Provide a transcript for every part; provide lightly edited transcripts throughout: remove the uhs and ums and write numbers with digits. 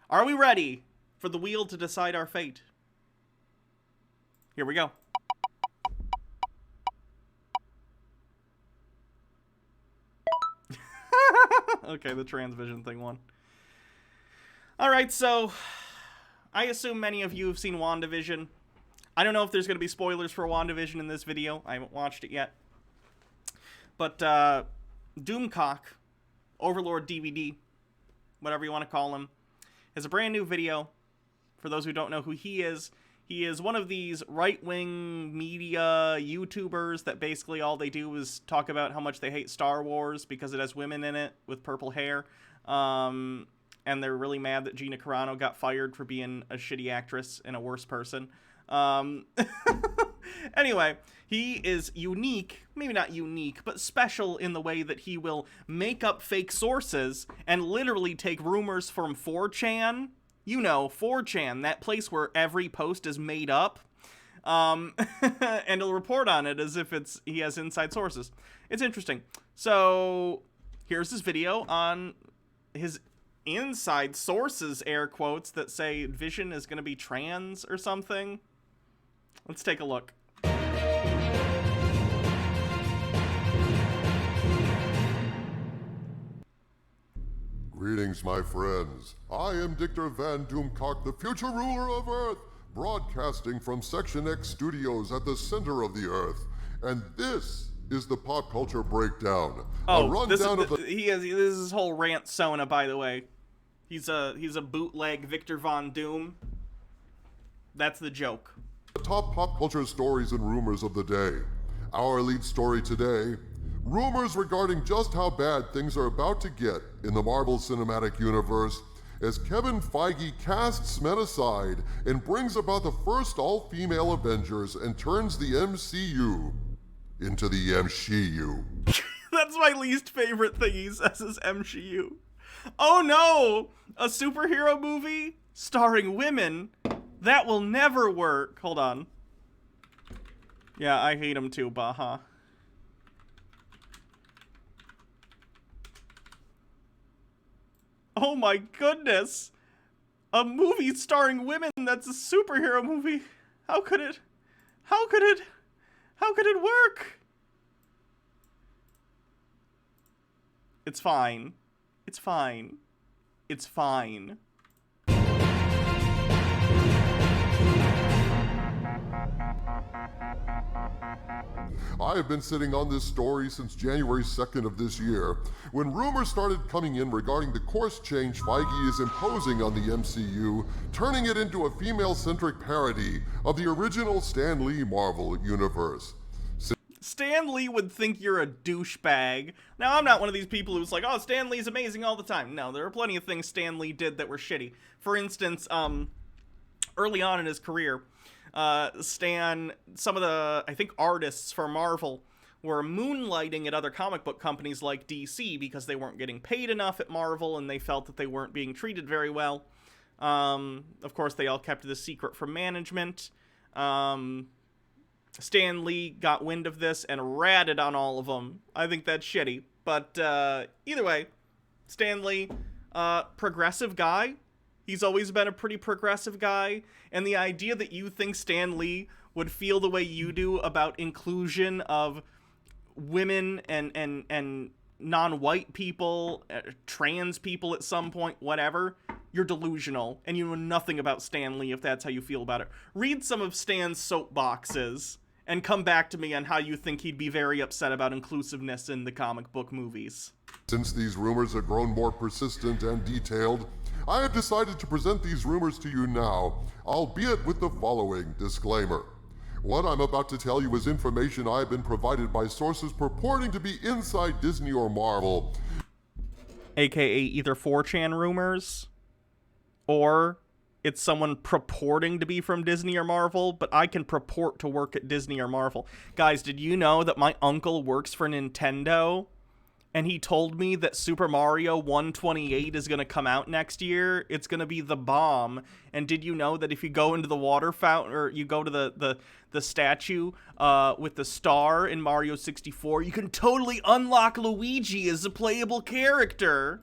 Are we ready for the wheel to decide our fate? Here we go. Okay, the Transvision thing won. Alright, so I assume many of you have seen WandaVision. I don't know if there's going to be spoilers for WandaVision in this video. I haven't watched it yet. But Doomcock, Overlord DVD, whatever you want to call him, has a brand new video. For those who don't know who he is one of these right-wing media YouTubers that basically all they do is talk about how much they hate Star Wars because it has women in it with purple hair. And they're really mad that Gina Carano got fired for being a shitty actress and a worse person. Anyway, he is unique, maybe not unique, but special in the way that he will make up fake sources and literally take rumors from 4chan. You know, 4chan, that place where every post is made up. And he'll report on it as if he has inside sources. It's interesting. So, here's this video on his inside sources, air quotes, that say Vision is going to be trans or something. Let's take a look. Greetings, my friends. I am Dictor Van Doomcock, the future ruler of Earth, broadcasting from Section X Studios at the center of the Earth. And this is the Pop Culture Breakdown. Oh, this is his whole rant Sona, by the way. He's a bootleg Victor Von Doom. That's the joke. The top pop culture stories and rumors of the day. Our lead story today: rumors regarding just how bad things are about to get in the Marvel Cinematic Universe as Kevin Feige casts men aside and brings about the first all-female Avengers and turns the MCU into the MCU. That's my least favorite thing he says is MCU. Oh no! A superhero movie starring women? That will never work. Hold on. Yeah, I hate him too, Baha. Oh my goodness! A movie starring women that's a superhero movie. How could it work? It's fine. It's fine. It's fine. I have been sitting on this story since January 2nd of this year, when rumors started coming in regarding the course change Feige is imposing on the MCU, turning it into a female-centric parody of the original Stan Lee Marvel Universe. Stan Lee would think you're a douchebag. Now, I'm not one of these people who's like, oh, Stan Lee's amazing all the time. No, there are plenty of things Stan Lee did that were shitty. For instance, early on in his career, Stan, some of the, I think, artists for Marvel were moonlighting at other comic book companies like DC because they weren't getting paid enough at Marvel and they felt that they weren't being treated very well. Of course, they all kept this secret from management. Stan Lee got wind of this and ratted on all of them. I think that's shitty. But either way, Stan Lee, progressive guy. He's always been a pretty progressive guy, and the idea that you think Stan Lee would feel the way you do about inclusion of women and non-white people, trans people at some point, whatever, you're delusional, and you know nothing about Stan Lee if that's how you feel about it. Read some of Stan's soapboxes, and come back to me on how you think he'd be very upset about inclusiveness in the comic book movies. Since these rumors have grown more persistent and detailed, I have decided to present these rumors to you now, albeit with the following disclaimer. What I'm about to tell you is information I have been provided by sources purporting to be inside Disney or Marvel. AKA either 4chan rumors, or it's someone purporting to be from Disney or Marvel, but I can purport to work at Disney or Marvel. Guys, did you know that my uncle works for Nintendo? And he told me that Super Mario 128 is going to come out next year. It's going to be the bomb. And did you know that if you go into the water fountain, or you go to the statue with the star in Mario 64, you can totally unlock Luigi as a playable character?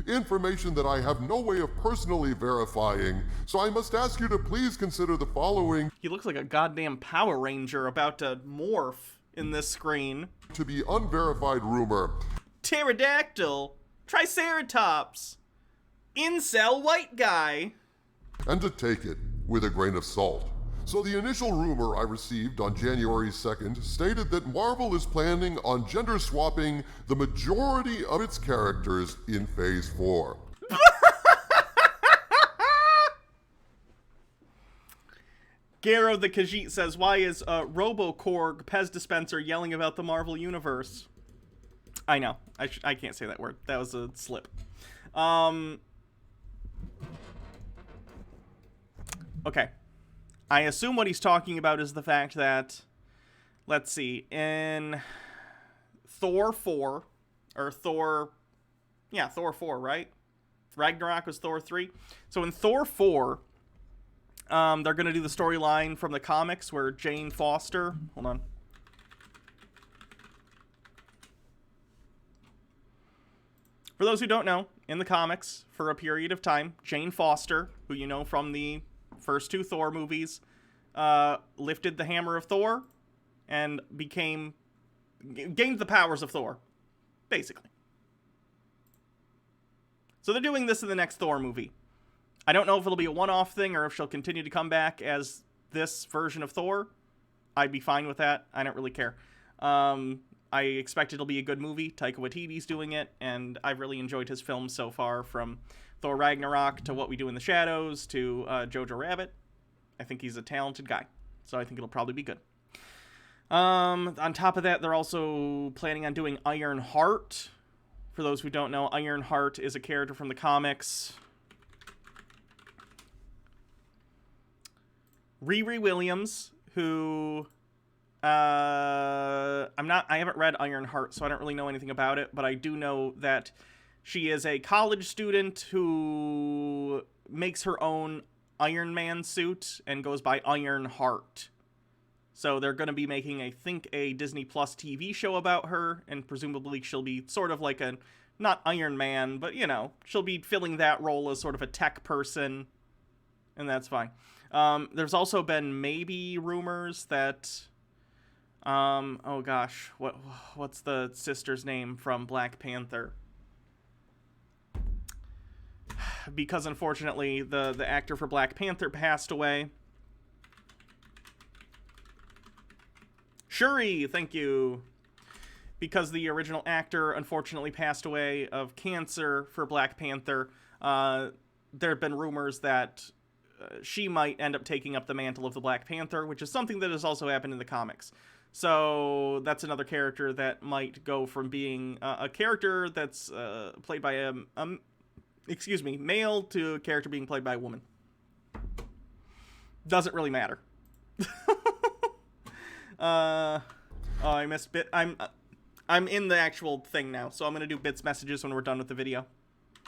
Information that I have no way of personally verifying, so I must ask you to please consider the following He looks like a goddamn Power Ranger about to morph in this screen. to be unverified rumor. Pterodactyl, Triceratops, incel white guy. And to take it with a grain of salt. So the initial rumor I received on January 2nd stated that Marvel is planning on gender swapping the majority of its characters in Phase 4. Garo the Khajiit says, why is Robokorg Pez dispenser yelling about the Marvel Universe? I know. I can't say that word. That was a slip. Okay. I assume what he's talking about is the fact that, let's see, in Thor 4, or Thor 4, right? Ragnarok was Thor 3. So in Thor 4, they're going to do the storyline from the comics where Jane Foster, hold on. For those who don't know, in the comics, for a period of time, Jane Foster, who you know from the first 2 Thor movies, lifted the hammer of Thor and gained the powers of Thor, basically. So they're doing this in the next Thor movie. I don't know if it'll be a one-off thing or if she'll continue to come back as this version of Thor. I'd be fine with that. I don't really care. I expect it'll be a good movie. Taika Waititi's doing it, and I've really enjoyed his films so far, from Thor Ragnarok to What We Do in the Shadows to Jojo Rabbit. I think he's a talented guy, so I think it'll probably be good. On top of that, they're also planning on doing Iron Heart. For those who don't know, Iron Heart is a character from the comics. Riri Williams, who I haven't read Iron Heart, so I don't really know anything about it, but I do know that she is a college student who makes her own Iron Man suit and goes by Iron Heart. So they're going to be making, I think, a Disney Plus TV show about her, and presumably she'll be sort of like not Iron Man, but, you know, she'll be filling that role as sort of a tech person, and that's fine. There's also been maybe rumors that, oh gosh, what's the sister's name from Black Panther? Because unfortunately, the actor for Black Panther passed away. Shuri, thank you. Because the original actor unfortunately passed away of cancer for Black Panther, there have been rumors that she might end up taking up the mantle of the Black Panther, which is something that has also happened in the comics. So that's another character that might go from being a character that's played by a male to a character being played by a woman. Doesn't really matter. Oh, I missed Bit. I'm in the actual thing now, so I'm gonna do Bit's messages when we're done with the video.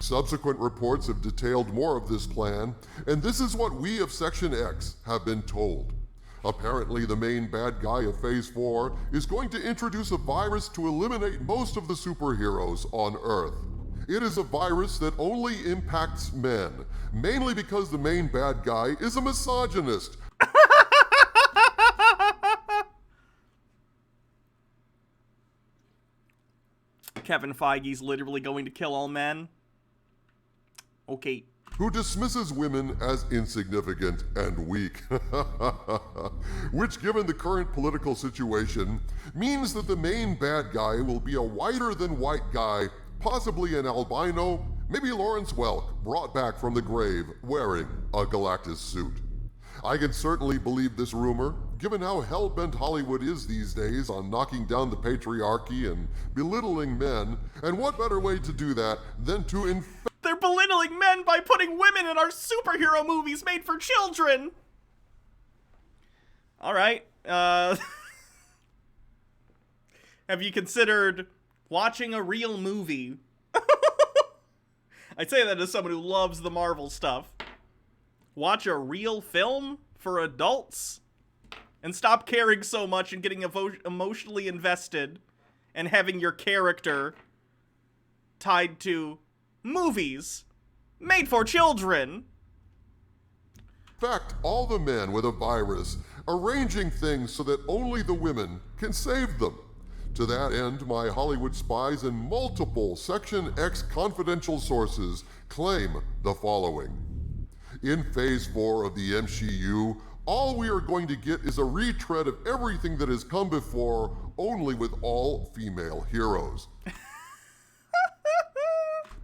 Subsequent reports have detailed more of this plan, and this is what we of Section X have been told. Apparently, the main bad guy of Phase 4 is going to introduce a virus to eliminate most of the superheroes on Earth. It is a virus that only impacts men, mainly because the main bad guy is a misogynist. Kevin Feige's literally going to kill all men. Okay. Who dismisses women as insignificant and weak. Which, given the current political situation, means that the main bad guy will be a whiter-than-white guy, possibly an albino, maybe Lawrence Welk, brought back from the grave wearing a Galactus suit. I can certainly believe this rumor, given how hell-bent Hollywood is these days on knocking down the patriarchy and belittling men, and what better way to do that than to They're belittling men by putting women in our superhero movies made for children! Alright, have you considered watching a real movie? I say that as someone who loves the Marvel stuff. Watch a real film for adults and stop caring so much and getting emotionally invested and having your character tied to movies made for children. Infect all the men with a virus, arranging things so that only the women can save them. To that end, my Hollywood spies and multiple Section X confidential sources claim the following. In Phase 4 of the MCU, all we are going to get is a retread of everything that has come before, only with all female heroes.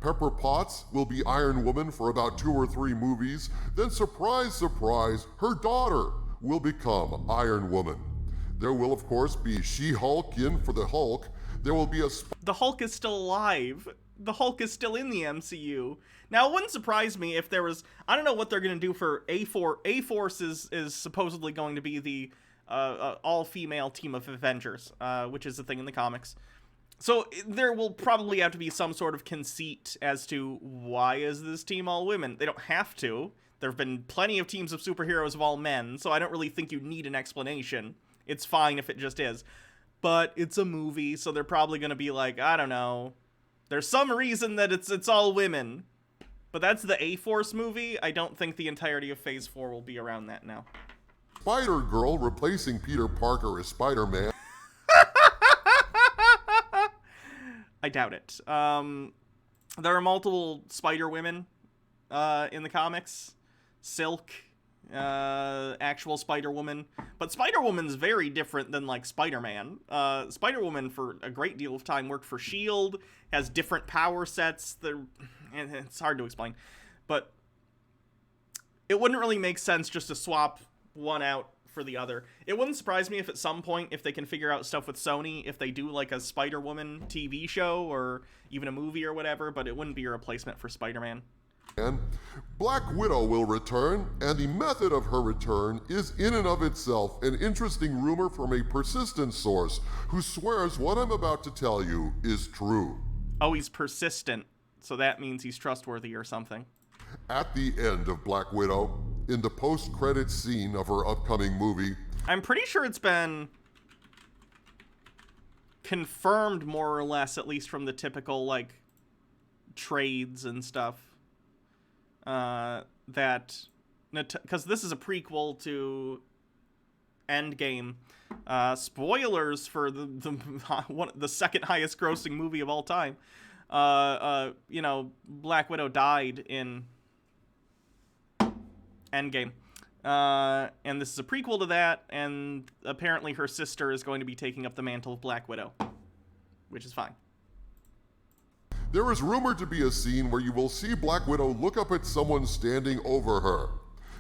Pepper Potts will be Iron Woman for about 2 or 3 movies, then surprise, surprise, her daughter will become Iron Woman. There will, of course, be She-Hulk in for the Hulk. There will be a... The Hulk is still alive. The Hulk is still in the MCU. Now, it wouldn't surprise me if there was... I don't know what they're going to do for A-Force. A-Force is supposedly going to be the all-female team of Avengers, which is a thing in the comics. So there will probably have to be some sort of conceit as to why is this team all women. They don't have to. There have been plenty of teams of superheroes of all men, so I don't really think you need an explanation. It's fine if it just is. But it's a movie, so they're probably going to be like, I don't know. There's some reason that it's all women. But that's the A-Force movie. I don't think the entirety of Phase 4 will be around that now. Spider-Girl replacing Peter Parker as Spider-Man. I doubt it. There are multiple Spider-Women in the comics. Silk, actual Spider-Woman. But Spider-Woman's very different than, like, Spider-Man. Spider-Woman, for a great deal of time, worked for S.H.I.E.L.D., has different power sets. And it's hard to explain. But it wouldn't really make sense just to swap one out for the other. It wouldn't surprise me if at some point, if they can figure out stuff with Sony, if they do like a Spider-Woman TV show or even a movie or whatever, but it wouldn't be a replacement for Spider-Man. And Black Widow will return, and the method of her return is in and of itself an interesting rumor from a persistent source who swears what I'm about to tell you is true. Oh, he's persistent, so that means he's trustworthy or something. At the end of Black Widow, in the post-credits scene of her upcoming movie, I'm pretty sure it's been confirmed more or less, at least from the typical, like, trades and stuff, that, because this is a prequel to Endgame, spoilers for the second highest grossing movie of all time, you know, Black Widow died in Endgame. And this is a prequel to that, and apparently her sister is going to be taking up the mantle of Black Widow, which is fine. There is rumored to be a scene where you will see Black Widow look up at someone standing over her.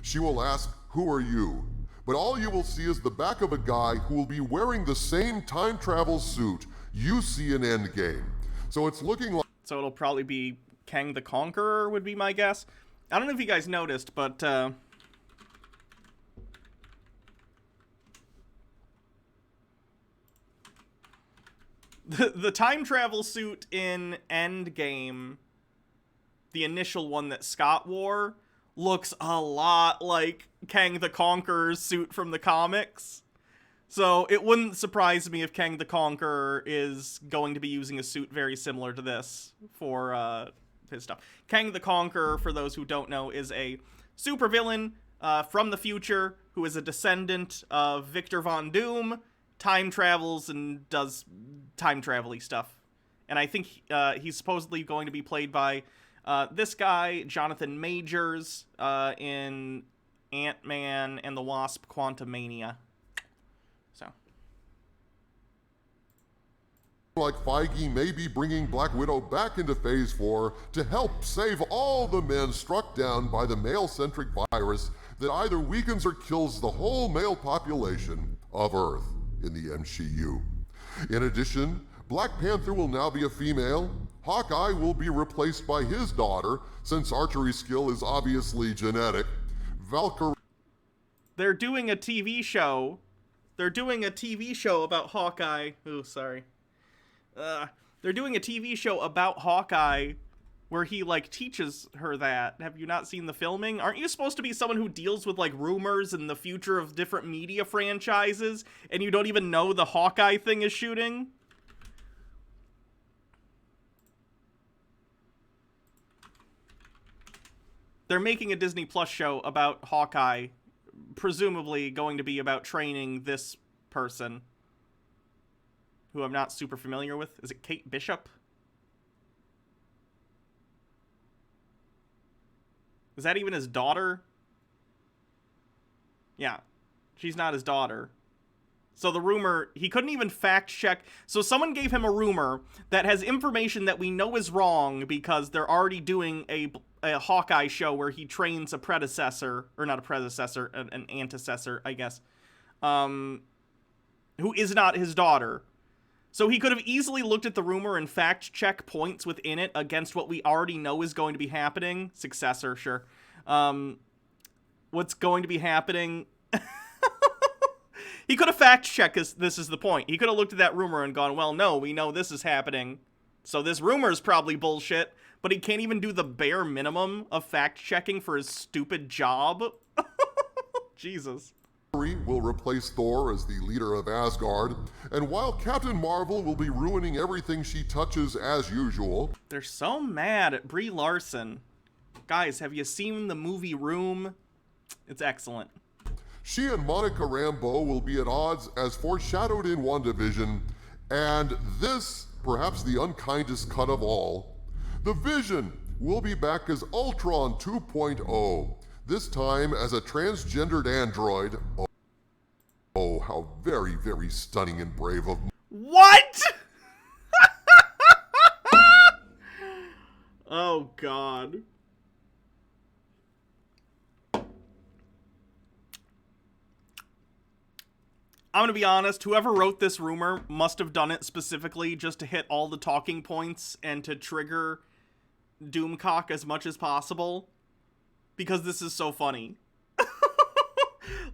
She will ask, "Who are you?" But all you will see is the back of a guy who will be wearing the same time travel suit you see in Endgame. So it's looking like... So it'll probably be Kang the Conqueror, would be my guess. I don't know if you guys noticed, but the time travel suit in Endgame, the initial one that Scott wore, looks a lot like Kang the Conqueror's suit from the comics. So it wouldn't surprise me if Kang the Conqueror is going to be using a suit very similar to this for his stuff. Kang the Conqueror, for those who don't know, is a supervillain from the future who is a descendant of Victor Von Doom, time travels and does time travel-y stuff. And I think he's supposedly going to be played by this guy, Jonathan Majors, in Ant-Man and the Wasp: Quantumania. So. Like Feige may be bringing Black Widow back into Phase 4 to help save all the men struck down by the male-centric virus that either weakens or kills the whole male population of Earth in the MCU. In addition, Black Panther will now be a female. Hawkeye will be replaced by his daughter, since archery skill is obviously genetic. Valkyrie... They're doing a TV show. They're doing a TV show about Hawkeye. Oh, sorry. They're doing a TV show about Hawkeye where he, like, teaches her that. Have you not seen the filming? Aren't you supposed to be someone who deals with, like, rumors and the future of different media franchises, and you don't even know the Hawkeye thing is shooting? they're making a Disney Plus show about Hawkeye, presumably going to be about training this person, who I'm not super familiar with. Is it Kate Bishop? Is that even his daughter? Yeah, she's not his daughter. So the rumor, he couldn't even fact check. So someone gave him a rumor that has information that we know is wrong because they're already doing a Hawkeye show where he trains a predecessor, or not a predecessor, an antecessor, I guess, who is not his daughter. So he could have easily looked at the rumor and fact check points within it against what we already know is going to be happening. Successor, sure. What's going to be happening? He could have fact-checked this is the point. He could have looked at that rumor and gone, well, no, we know this is happening, so this rumor is probably bullshit, but he can't even do the bare minimum of fact-checking for his stupid job. Jesus. Will replace Thor as the leader of Asgard, and while Captain Marvel will be ruining everything she touches as usual... They're so mad at Brie Larson. Guys, have you seen the movie Room? It's excellent. She and Monica Rambeau will be at odds as foreshadowed in WandaVision, and this, perhaps the unkindest cut of all, the Vision will be back as Ultron 2.0, this time as a transgendered android. Oh, how very, very stunning and brave of... What?! Oh, God. I'm gonna be honest, whoever wrote this rumor must have done it specifically just to hit all the talking points and to trigger Doomcock as much as possible. Because this is so funny.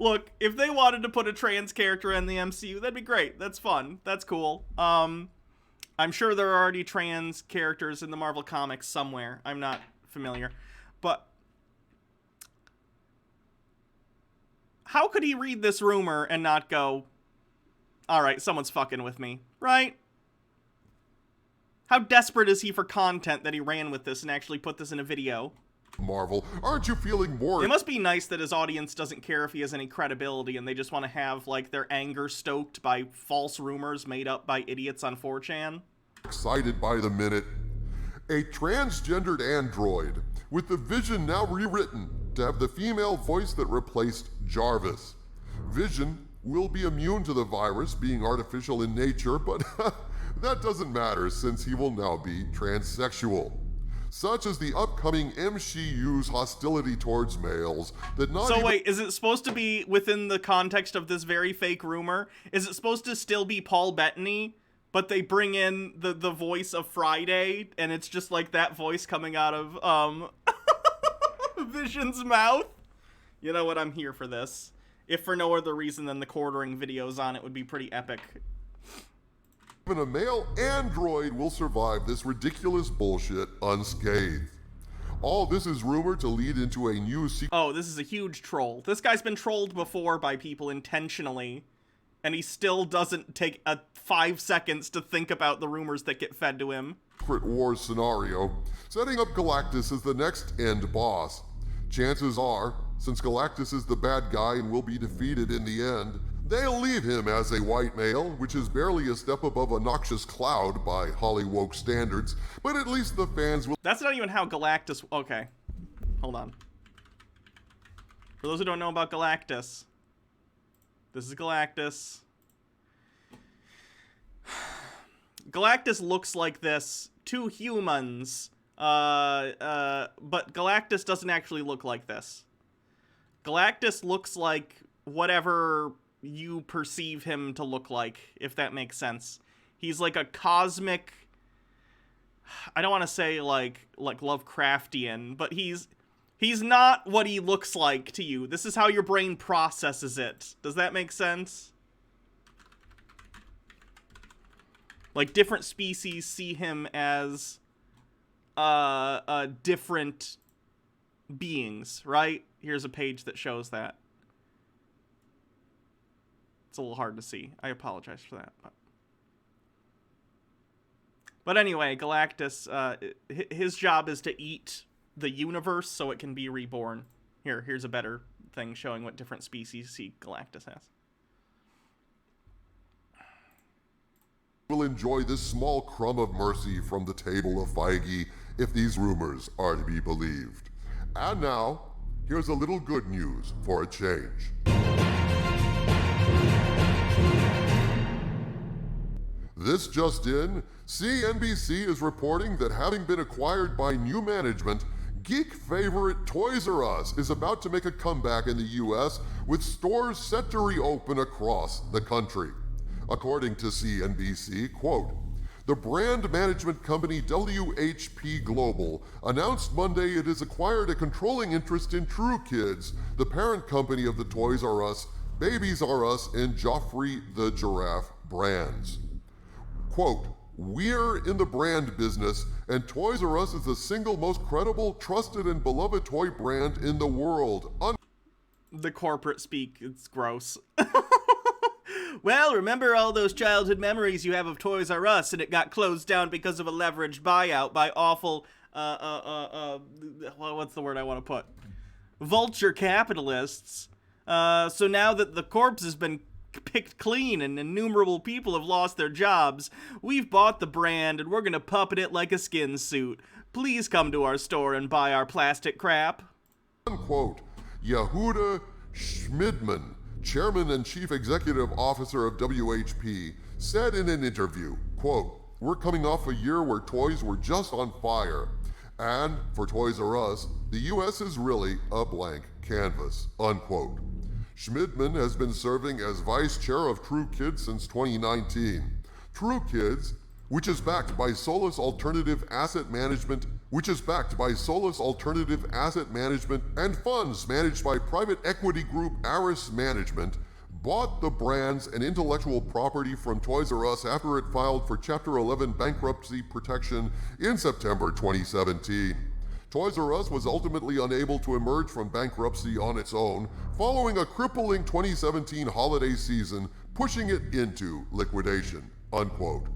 Look, if they wanted to put a trans character in the MCU, that'd be great. That's fun. That's cool. I'm sure there are already trans characters in the Marvel Comics somewhere. I'm not familiar. But how could he read this rumor and not go, alright, someone's fucking with me, right? How desperate is he for content that he ran with this and actually put this in a video? Marvel, aren't you feeling more... It must be nice that his audience doesn't care if he has any credibility and they just want to have, like, their anger stoked by false rumors made up by idiots on 4chan. Excited by the minute. A transgendered android, with the Vision now rewritten to have the female voice that replaced Jarvis. Vision will be immune to the virus, being artificial in nature, but that doesn't matter since he will now be transsexual. Such as the upcoming MCU's hostility towards males that not So even... wait, is it supposed to be within the context of this very fake rumor? Is it supposed to still be Paul Bettany, but they bring in the voice of Friday, and it's just like that voice coming out of, Vision's mouth? You know what, I'm here for this. If for no other reason than the quartering videos on it would be pretty epic. Even a male android will survive this ridiculous bullshit unscathed. All this is rumored to lead into a new Oh, this is a huge troll. This guy's been trolled before by people intentionally, and he still doesn't take 5 seconds to think about the rumors that get fed to him. Secret Wars scenario, setting up Galactus as the next end boss. Chances are, since Galactus is the bad guy and will be defeated in the end, they'll leave him as a white male, which is barely a step above a noxious cloud by Hollywood standards, but at least the fans will... That's not even how Galactus... Okay. Hold on. For those who don't know about Galactus, this is Galactus. Galactus looks like this to humans, but Galactus doesn't actually look like this. Galactus looks like whatever you perceive him to look like, if that makes sense. He's like a cosmic... I don't want to say like Lovecraftian, but he's not what he looks like to you. This is how your brain processes it. Does that make sense? Like, different species see him as different beings, right? Here's a page that shows that. It's a little hard to see. I apologize for that. But anyway, Galactus, his job is to eat the universe so it can be reborn. Here's a better thing showing what different species see Galactus has. Will enjoy this small crumb of mercy from the table of Feige if these rumors are to be believed. And now, here's a little good news for a change. This just in, CNBC is reporting that having been acquired by new management, geek favorite Toys R Us is about to make a comeback in the US with stores set to reopen across the country. According to CNBC, quote, the brand management company WHP Global announced Monday it has acquired a controlling interest in True Kids, the parent company of the Toys R Us, Babies R Us, and Joffrey the Giraffe brands. Quote, we're in the brand business, and Toys R Us is the single most credible, trusted, and beloved toy brand in the world. The corporate speak, it's gross. Well, remember all those childhood memories you have of Toys R Us, and it got closed down because of a leveraged buyout by awful, what's the word I want to put? Vulture capitalists. So now that the corpse has been picked clean and innumerable people have lost their jobs, we've bought the brand and we're gonna puppet it like a skin suit. Please come to our store and buy our plastic crap. Unquote. Yehuda Schmidman, chairman and chief executive officer of WHP, said in an interview, quote, we're coming off a year where toys were just on fire. And for Toys R Us, the US is really a blank canvas, unquote. Schmidman has been serving as vice chair of True Kids since 2019. True Kids, which is backed by Solus Alternative Asset Management and funds managed by private equity group Aris Management, bought the brands and intellectual property from Toys R Us after it filed for Chapter 11 bankruptcy protection in September 2017. Toys R Us was ultimately unable to emerge from bankruptcy on its own, following a crippling 2017 holiday season, pushing it into liquidation, unquote.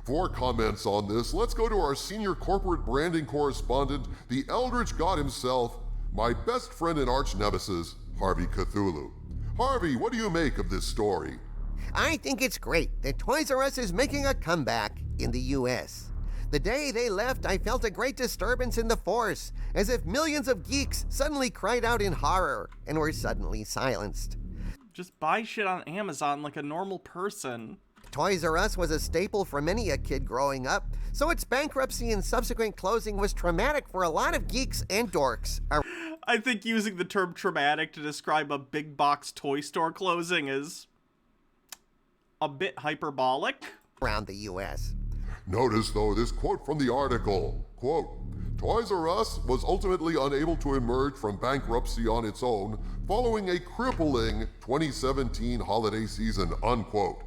For comments on this, let's go to our senior corporate branding correspondent, the Eldritch God himself, my best friend and arch nemesis, Harvey Cthulhu. Harvey, what do you make of this story? I think it's great that Toys R Us is making a comeback in the US. The day they left, I felt a great disturbance in the force, as if millions of geeks suddenly cried out in horror and were suddenly silenced. Just buy shit on Amazon like a normal person. Toys R Us was a staple for many a kid growing up, so its bankruptcy and subsequent closing was traumatic for a lot of geeks and dorks. I think using the term traumatic to describe a big box toy store closing is a bit hyperbolic. Around the US. Notice, though, this quote from the article, quote, Toys R Us was ultimately unable to emerge from bankruptcy on its own following a crippling 2017 holiday season, unquote.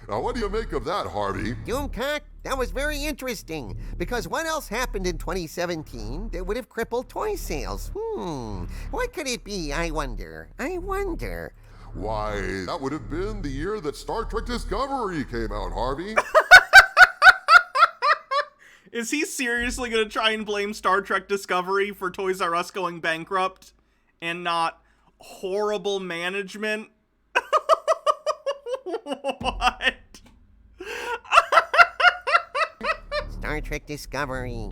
Now, what do you make of that, Harvey? Doomcock, that was very interesting, because what else happened in 2017 that would have crippled toy sales? What could it be, I wonder? Why, that would have been the year that Star Trek Discovery came out, Harvey. Is he seriously going to try and blame Star Trek Discovery for Toys R Us going bankrupt and not horrible management? What? Star Trek Discovery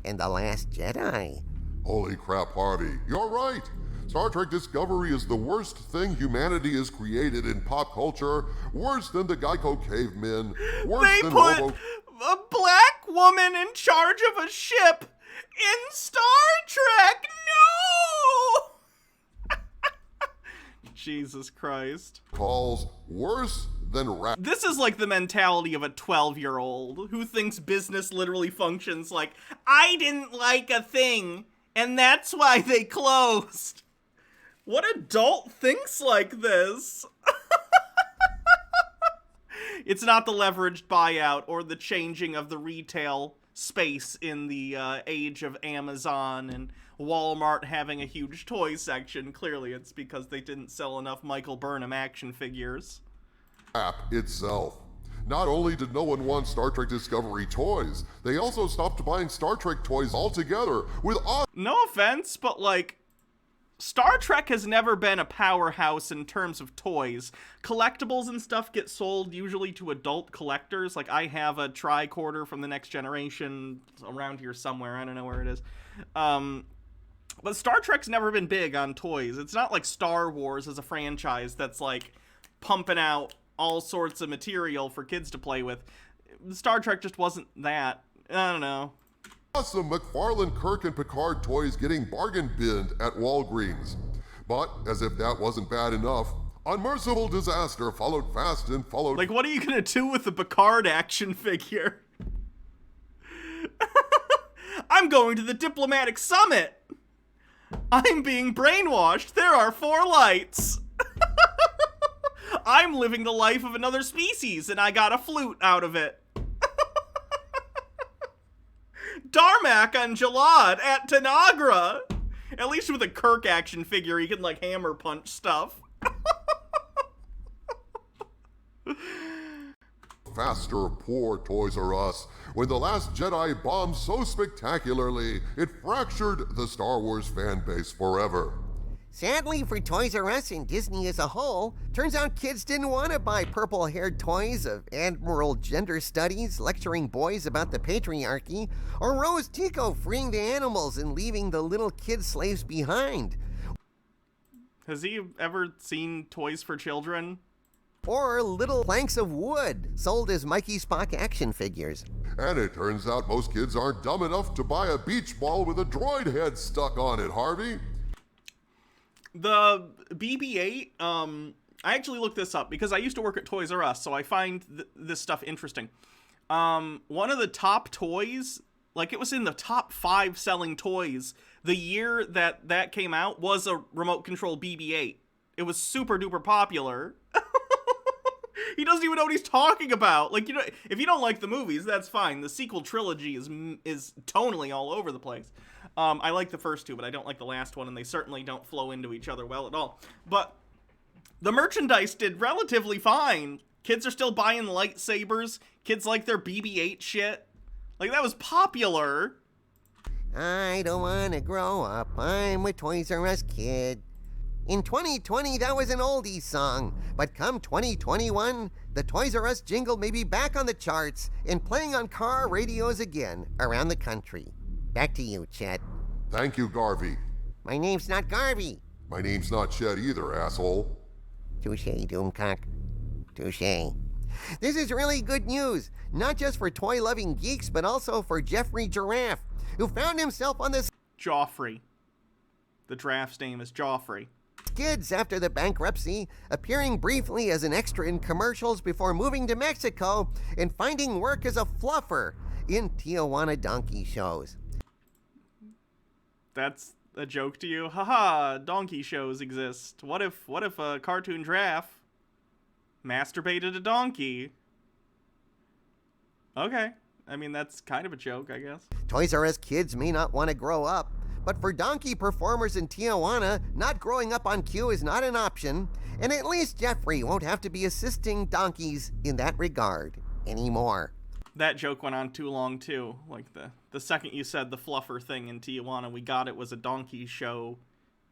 and The Last Jedi. Holy crap, Harvey. You're right. Star Trek Discovery is the worst thing humanity has created in pop culture. Worse than the Geico cavemen. Worse than Robo... a black woman in charge of a ship in Star Trek. No! Jesus Christ. Calls worse than rap. This is like the mentality of a 12-year-old who thinks business literally functions like, I didn't like a thing, and that's why they closed. What adult thinks like this? It's not the leveraged buyout or the changing of the retail space in the age of Amazon and Walmart having a huge toy section. Clearly, it's because they didn't sell enough Michael Burnham action figures. App itself. Not only did no one want Star Trek Discovery toys, they also stopped buying Star Trek toys altogether, with No offense, but like, Star Trek has never been a powerhouse in terms of toys. Collectibles and stuff get sold usually to adult collectors. Like, I have a tricorder from the Next Generation around here somewhere. I don't know where it is. But Star Trek's never been big on toys. It's not like Star Wars as a franchise that's like pumping out all sorts of material for kids to play with. Star Trek just wasn't that. I don't know. awesome McFarlane, Kirk, and Picard toys getting bargain binned at Walgreens. But, as if that wasn't bad enough, unmerciful disaster followed fast and followed... Like, what are you gonna do with the Picard action figure? I'm going to the diplomatic summit! I'm being brainwashed! There are 4 lights! I'm living the life of another species, and I got a flute out of it. Darmak on Jalad at Tanagra! At least with a Kirk action figure, he can, like, hammer punch stuff. Faster, poor Toys R Us, when The Last Jedi bombed so spectacularly, it fractured the Star Wars fan base forever. Sadly for Toys R Us and Disney as a whole, turns out kids didn't want to buy purple-haired toys of Admiral Gender Studies lecturing boys about the patriarchy, or Rose Tico freeing the animals and leaving the little kid slaves behind. Has he ever seen Toys for Children? Or little planks of wood sold as Mikey Spock action figures. And it turns out most kids aren't dumb enough to buy a beach ball with a droid head stuck on it, Harvey. The BB-8, I actually looked this up because I used to work at Toys R Us, so I find this stuff interesting. One of the top toys, like it was in the top 5 selling toys, the year that came out was a remote control BB-8. It was super duper popular. He doesn't even know what he's talking about. Like, you know, if you don't like the movies, that's fine. The sequel trilogy is tonally all over the place. I like the first 2, but I don't like the last one, and they certainly don't flow into each other well at all. But the merchandise did relatively fine. Kids are still buying lightsabers. Kids like their BB-8 shit. Like, that was popular. I don't want to grow up. I'm a Toys R Us kid. In 2020, that was an oldie song. But come 2021, the Toys R Us jingle may be back on the charts and playing on car radios again around the country. Back to you, Chet. Thank you, Garvey. My name's not Garvey. My name's not Chet either, asshole. Touché, Doomcock. Touché. This is really good news, not just for toy-loving geeks, but also for Jeffrey Giraffe, who found himself on the Joffrey. The giraffe's name is Joffrey. skids after the bankruptcy, appearing briefly as an extra in commercials before moving to Mexico and finding work as a fluffer in Tijuana donkey shows. That's a joke to you? Haha, donkey shows exist. What if a cartoon giraffe masturbated a donkey? Okay. I mean, that's kind of a joke, I guess. Toys R Us kids may not want to grow up, but for donkey performers in Tijuana, not growing up on cue is not an option, and at least Jeffrey won't have to be assisting donkeys in that regard anymore. That joke went on too long, too. Like, the second you said the fluffer thing in Tijuana, we got it was a donkey show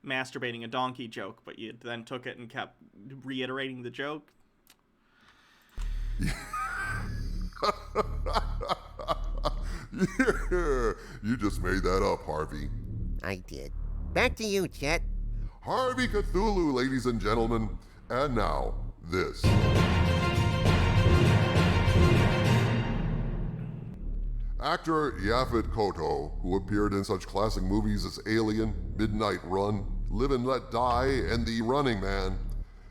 masturbating a donkey joke, but you then took it and kept reiterating the joke. Yeah, you just made that up, Harvey. I did. Back to you, Chet. Harvey Cthulhu, ladies and gentlemen. And now, this. Actor Yaphet Kotto, who appeared in such classic movies as Alien, Midnight Run, Live and Let Die, and The Running Man,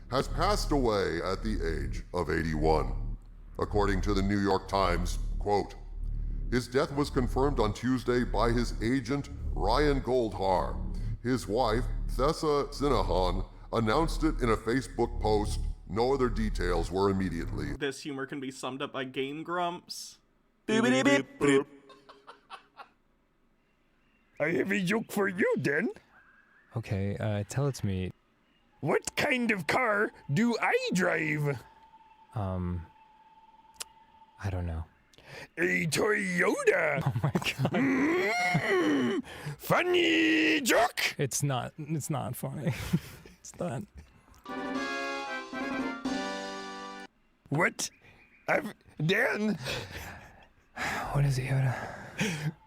has passed away at the age of 81. According to the New York Times, quote, his death was confirmed on Tuesday by his agent, Ryan Goldhar. His wife, Thessa Sinahan, announced it in a Facebook post. No other details were immediately. This humor can be summed up by Game Grumps. I have a joke for you, then. Okay, tell it to me. What kind of car do I drive? I don't know. A Toyota. Oh my god. Funny joke. It's not funny. It's not. What? Dan, What is it, Yoda?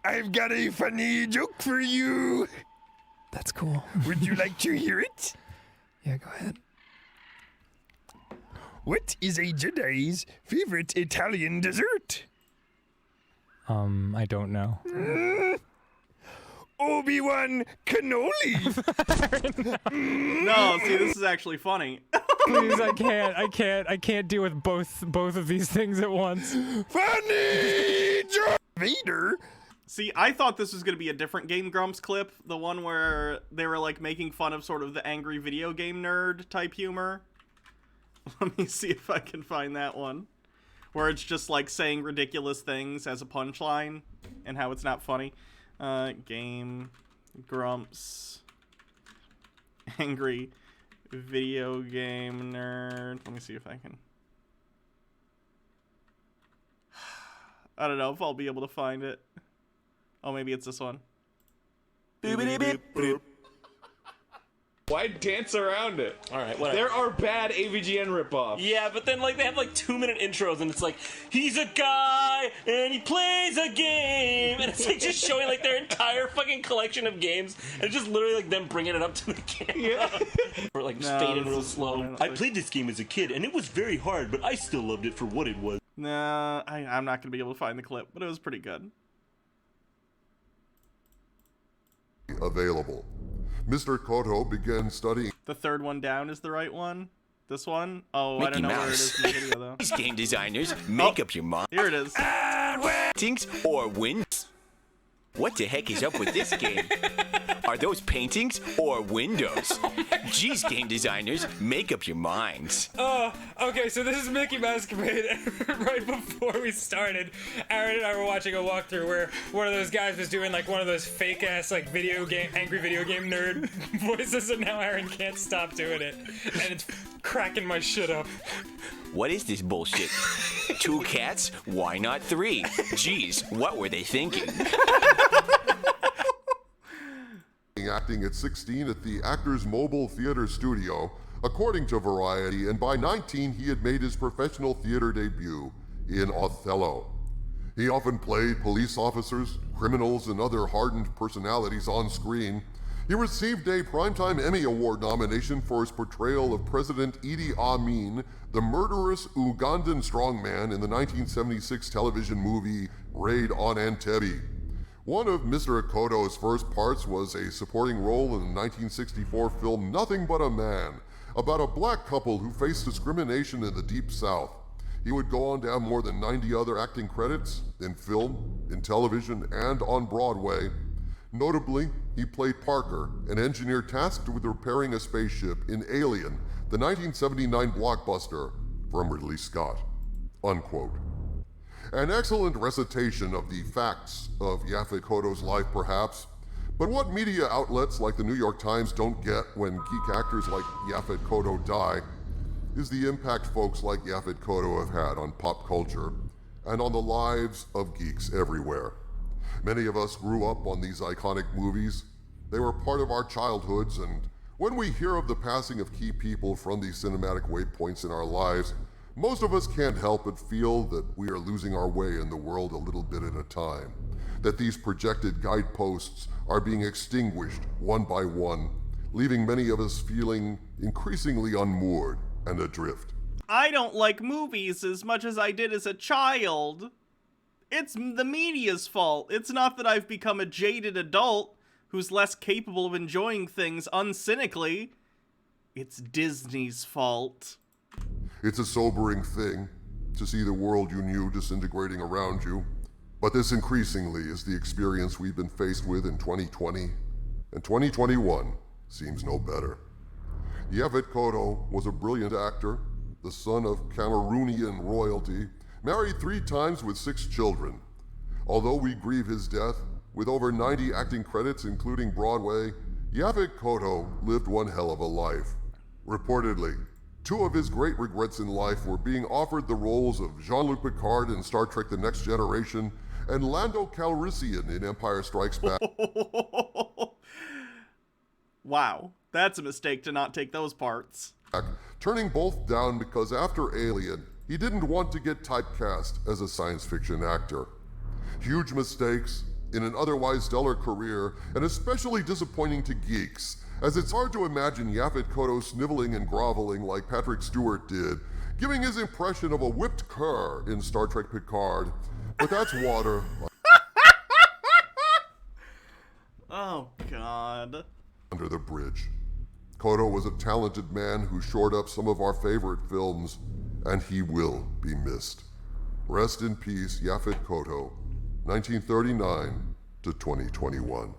I've got a funny joke for you. That's cool. Would you like to hear it? Yeah, go ahead. What is a Jedi's favorite Italian dessert? I don't know. Obi-Wan cannoli. No, see, this is actually funny. Please, I can't deal with both of these things at once. Funny joke. Vader. See, I thought this was going to be a different Game Grumps clip. The one where they were, like, making fun of sort of the angry video game nerd type humor. Let me see if I can find that one. Where it's just, like, saying ridiculous things as a punchline. And how it's not funny. Game Grumps. Angry video game nerd. Let me see if I can... I don't know if I'll be able to find it. Oh, maybe it's this one. Why dance around it? All right, whatever. There are bad AVGN ripoffs. Yeah, but then like they have like 2-minute intros, and it's like he's a guy and he plays a game, and it's like just showing like their entire fucking collection of games, and it's just literally like them bringing it up to the camera. Yeah. Or like No, fading this real is slow. fine. I played this game as a kid, and it was very hard, but I still loved it for what it was. Nah, I'm not going to be able to find the clip, but it was pretty good. Available. Mr. Koto began studying The third one down is the right one. This one? Oh, I Mickey don't know where it Mouse. is in the video, though. These game designers make up your mind. Here it is. Paintings or wins? What the heck is up with this game? Are those paintings or windows? Geez, game designers, make up your minds. Oh, okay, so this is Mickey Mouse Capade. Right before we started, Aaron and I were watching a walkthrough where one of those guys was doing like one of those fake ass like angry video game nerd voices, and now Aaron can't stop doing it. And it's cracking my shit up. What is this bullshit? 2 cats? Why not 3? Geez, what were they thinking? acting at 16 at the Actors Mobile Theater Studio, according to Variety, and by 19 he had made his professional theater debut in Othello. He often played police officers, criminals, and other hardened personalities on screen. He received a Primetime Emmy Award nomination for his portrayal of President Idi Amin, the murderous Ugandan strongman in the 1976 television movie Raid on Entebbe. One of Mr. Akoto's first parts was a supporting role in the 1964 film Nothing But a Man, about a black couple who faced discrimination in the Deep South. He would go on to have more than 90 other acting credits in film, in television, and on Broadway. Notably, he played Parker, an engineer tasked with repairing a spaceship in Alien, the 1979 blockbuster from Ridley Scott. Unquote. An excellent recitation of the facts of Yaphet Kotto's life, perhaps, but what media outlets like the New York Times don't get when geek actors like Yaphet Kotto die is the impact folks like Yaphet Kotto have had on pop culture and on the lives of geeks everywhere. Many of us grew up on these iconic movies. They were part of our childhoods, and when we hear of the passing of key people from these cinematic waypoints in our lives, most of us can't help but feel that we are losing our way in the world a little bit at a time, that these projected guideposts are being extinguished one by one, leaving many of us feeling increasingly unmoored and adrift. I don't like movies as much as I did as a child. It's the media's fault. It's not that I've become a jaded adult who's less capable of enjoying things uncynically. It's Disney's fault. It's a sobering thing to see the world you knew disintegrating around you, but this increasingly is the experience we've been faced with in 2020, and 2021 seems no better. Yaphet Kotto was a brilliant actor, the son of Cameroonian royalty, married 3 times with 6 children. Although we grieve his death, with over 90 acting credits including Broadway, Yaphet Kotto lived one hell of a life. Reportedly, Two of his great regrets in life were being offered the roles of Jean-Luc Picard in Star Trek The Next Generation and Lando Calrissian in Empire Strikes Back. Wow, that's a mistake to not take those parts. Turning both down because after Alien, he didn't want to get typecast as a science fiction actor. Huge mistakes in an otherwise stellar career, and especially disappointing to geeks, as it's hard to imagine Yaphet Kotto sniveling and groveling like Patrick Stewart did, giving his impression of a whipped cur in Star Trek Picard. But that's water. Oh, God. Under the bridge. Kotto was a talented man who shored up some of our favorite films, and he will be missed. Rest in peace, Yaphet Kotto, 1939 to 2021.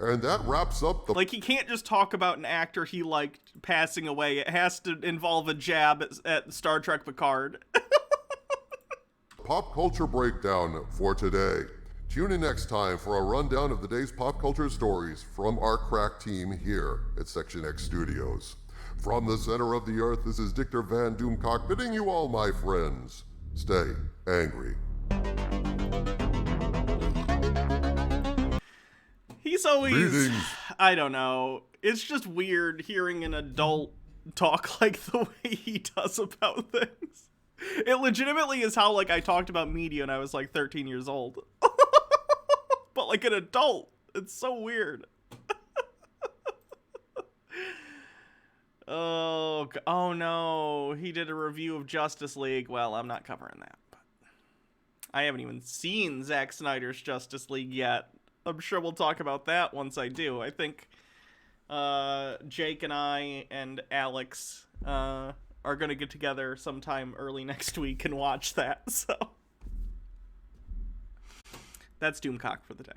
And that wraps up the... Like, he can't just talk about an actor he liked passing away. It has to involve a jab at Star Trek Picard. Pop culture breakdown for today. Tune in next time for a rundown of the day's pop culture stories from our crack team here at Section X Studios. From the center of the earth, this is Dictor Van Doomcock bidding you all, my friends, stay angry. He's always... Greetings. I don't know. It's just weird hearing an adult talk like the way he does about things. It legitimately is how, like, I talked about media when I was, like, 13 years old. But like an adult. It's so weird. Oh no. He did a review of Justice League. Well, I'm not covering that. But I haven't even seen Zack Snyder's Justice League yet. I'm sure we'll talk about that once I do. I think Jake and I and Alex are going to get together sometime early next week and watch that. So that's Doomcock for the day.